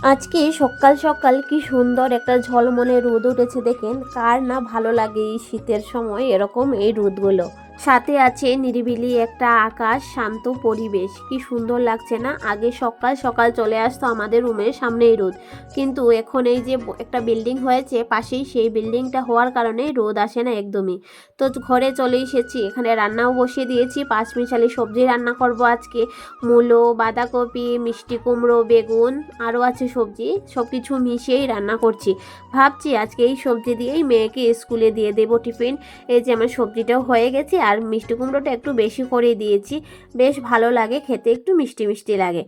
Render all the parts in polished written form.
আজকে সকাল সকাল কি সুন্দর একটা ঝলমলে রোদ উঠেছে, দেখেন কার না ভালো লাগে এই শীতের সময় এরকম এই রোদগুলো। সাথে আছে নিরিবিলি একটা আকাশ, শান্ত পরিবেশ, কি সুন্দর লাগছে না। আগে সকাল সকাল চলে আসতো আমাদের রুমের সামনে এই রোদ, কিন্তু এখন এই যে একটা বিল্ডিং হয়েছে পাশেই, সেই বিল্ডিংটা হওয়ার কারণে রোদ আসে না একদমই। তো ঘরে চলে এসেছি, এখানে রান্নাও বসিয়ে দিয়েছি, পাঁচমিশালি সবজি রান্না করব আজকে। মূলো, বাঁধাকপি, মিষ্টি কুমড়ো, বেগুন, আরও আছে সবজি, সব কিছু মিশিয়েই রান্না করছি। ভাবছি আজকে এই সবজি দিয়েই মেয়েকে স্কুলে দিয়ে দেবো টিফিন। এই যে আমার সবজিটাও হয়ে গেছে, আর মিষ্টি কুমড়োটা একটু বেশি করে দিয়েছি, বেশ ভালো লাগে খেতে, একটু মিষ্টি মিষ্টি লাগে।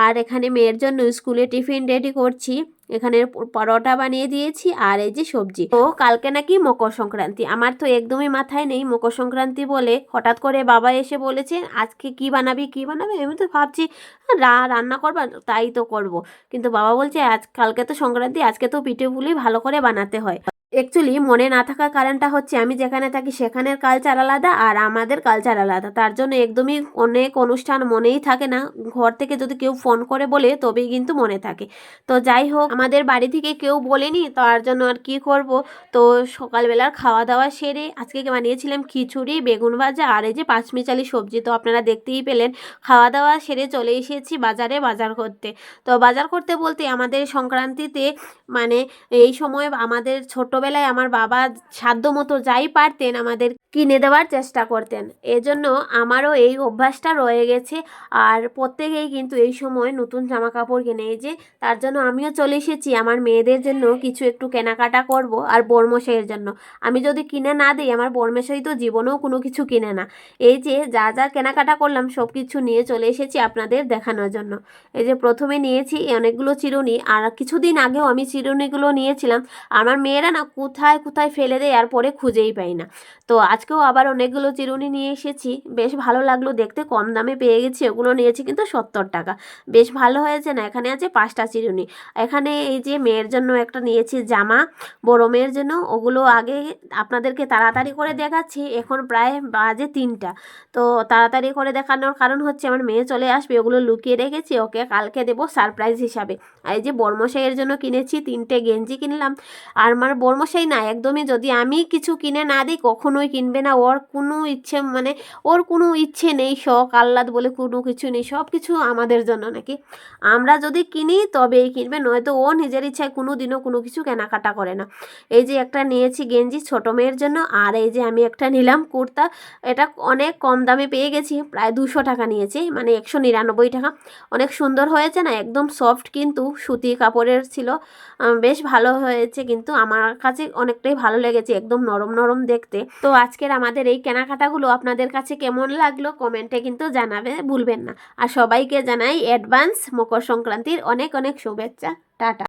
আর এখানে মেয়ের জন্য স্কুলে টিফিন রেডি করছি, এখানে পরোটা বানিয়ে দিয়েছি, আর এই যে সবজি। তো কালকে নাকি মকর সংক্রান্তি, আমার তো একদমই মাথায় নেই মকর সংক্রান্তি বলে। হঠাৎ করে বাবা এসে বলেছে আজকে কি বানাবি কি বানাবি, আমি তো ভাবছি রান্না করবা, তাই তো করব। কিন্তু বাবা বলছে আজ কালকে তো সংক্রান্তি, আজকে তো পিঠে পুলি ভালো করে বানাতে হয়। অ্যাকচুয়ালি মনে না থাকার কারণটা হচ্ছে আমি যেখানে থাকি সেখানের কালচার আলাদা আর আমাদের কালচার আলাদা, তার জন্য একদমই অনেক অনুষ্ঠান মনেই থাকে না। ঘর থেকে যদি কেউ ফোন করে বলে তবেই কিন্তু মনে থাকে। তো যাই হোক, আমাদের বাড়ি থেকে কেউ বলেনি, তার জন্য আর কি করব। তো সকালবেলার খাওয়া দাওয়া সেরে আজকে বানিয়েছিলাম খিচুড়ি, বেগুন ভাজা, আর এই যে পাঁচমিশালি সবজি, তো আপনারা দেখতেই পেলেন। খাওয়া দাওয়া সেরে চলে এসেছি বাজারে বাজার করতে। তো বাজার করতে বলতে আমাদের সংক্রান্তিতে মানে এই সময় আমাদের ছোটবেলায় আমার বাবা সাধ্য মতো যাই পারতেন আমাদের কিনে দেওয়ার চেষ্টা করতেন, এজন্য আমারও এই অভ্যাসটা রয়ে গেছে। আর প্রত্যেকেই কিন্তু এই সময় নতুন জামা কাপড় কিনে, এই যে তার জন্য আমিও চলে এসেছি আমার মেয়েদের জন্য কিছু একটু কেনাকাটা করব, আর বড়মশাইয়ের জন্য। আমি যদি কিনে না দিই আমার বড়মশাই তো জীবনেও কোনো কিছু কিনে না। এই যে যা যা কেনাকাটা করলাম সব কিছু নিয়ে চলে এসেছি আপনাদের দেখানোর জন্য। এই যে প্রথমে নিয়েছি অনেকগুলো চিরুনি, আর কিছুদিন আগেও আমি চিরুনিগুলো নিয়েছিলাম। আমার মেয়েরা না কোথায় কোথায় ফেলে দেয় আর পরে খুঁজেই পাই না। তো আজকেও আবার অনেকগুলো চিরুনি নিয়ে এসেছি, বেশ ভালো লাগলো দেখতে, কম দামে পেয়ে গেছি। ওগুলো নিয়েছি কিন্তু 70 টাকা, বেশ ভালো হয়েছে না। এখানে আছে 5টা চিরুনি। এখানে এই যে মেয়ের জন্য একটা নিয়েছি জামা, বড় মেয়ের জন্য। ওগুলো আগে আপনাদেরকে তাড়াতাড়ি করে দেখাচ্ছি, এখন প্রায় বাজে 3টা। তো তাড়াতাড়ি করে দেখানোর কারণ হচ্ছে আমার মেয়ে চলে আসবে, ওগুলো লুকিয়ে রেখেছি, ওকে কালকে দেবো সারপ্রাইজ হিসাবে। আর এই যে বড়মশাইয়ের জন্য কিনেছি 3টে গেঞ্জি কিনলাম। আর আমার বড়মশাই না একদমই, যদি আমি কিছু কিনে না দিই কখনোই কিনবে না, ওর কোনো ইচ্ছে মানে ওর কোনো ইচ্ছে নেই, শখ আহ্লাদ বলে কোনো কিছু নেই, সব কিছু আমাদের জন্য নাকি। আমরা যদি কিনি তবেই কিনবে, নয়তো ও নিজের ইচ্ছায় কোনো দিনও কোনো কিছু কেনাকাটা করে না। এই যে একটা নিয়েছি গেঞ্জি ছোটো মেয়ের জন্য, আর এই যে আমি একটা নিলাম কুর্তা। এটা অনেক কম দামে পেয়ে গেছি, প্রায় 200 টাকা নিয়েছি, মানে 199 টাকা। অনেক সুন্দর হয়েছে না, একদম সফট, কিন্তু সুতি কাপড়ের ছিল। বেশ ভালো হয়েছে, কিন্তু আমার কাছে অনেকটাই ভালো লেগেছে, একদম নরম নরম দেখতে। তো আজকের আমাদের এই কেনাকাটাগুলো আপনাদের কাছে কেমন লাগলো কমেন্টে কিন্তু জানাবে ভুলবেন না। আর সবাইকে জানাই অ্যাডভান্স মকর সংক্রান্তির অনেক অনেক শুভেচ্ছা। টাটা।